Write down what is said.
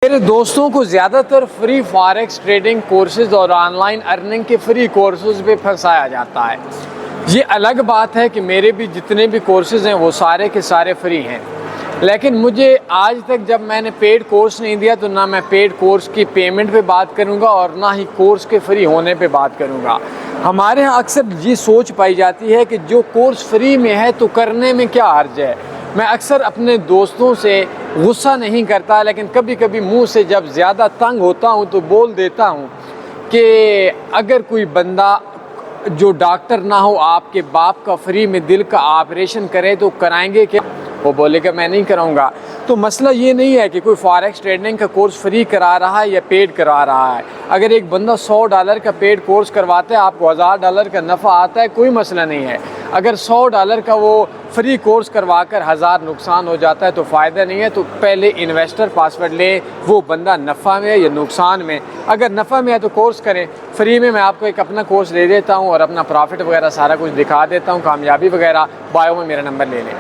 मेरे दोस्तों को ज़्यादातर फ्री फॉरेक्स ट्रेडिंग कोर्सेज और ऑनलाइन अर्निंग के फ्री कोर्सेज पे फंसाया जाता है। ये अलग बात है कि मेरे भी जितने भी कोर्सेज हैं वो सारे के सारे फ्री हैं, लेकिन मुझे आज तक जब मैंने पेड कोर्स नहीं दिया तो ना मैं पेड कोर्स की पेमेंट पे बात करूँगा और ना ही कोर्स के फ्री होने पे बात करूँगा। हमारे यहाँ अक्सर ये सोच पाई जाती है कि जो कोर्स फ्री में है तो करने में क्या हर्ज है। मैं अक्सर अपने दोस्तों से गुस्सा नहीं करता, लेकिन कभी कभी मुंह से जब ज़्यादा तंग होता हूं तो बोल देता हूं कि अगर कोई बंदा जो डॉक्टर ना हो आपके बाप का फ्री में दिल का ऑपरेशन करे तो कराएंगे क्या? वो बोलेगा मैं नहीं कराऊंगा। तो मसला ये नहीं है कि कोई फॉरेक्स ट्रेडिंग का कोर्स फ्री करा रहा है या पेड करा रहा है। अगर एक बंदा $100 का पेड कोर्स करवाता है, आपको $1000 का नफ़ा आता है, कोई मसला नहीं है। अगर $100 का वो फ्री कोर्स करवा कर 1000 नुकसान हो जाता है तो फ़ायदा नहीं है। तो पहले इन्वेस्टर पासवर्ड ले, वो बंदा नफ़ा में है या नुकसान में। अगर नफ़ा में है तो कोर्स करें। फ्री में मैं आपको एक अपना कोर्स दे देता हूँ और अपना प्रॉफिट वगैरह सारा कुछ दिखा देता हूँ, कामयाबी वगैरह। बायो में मेरा नंबर ले लें।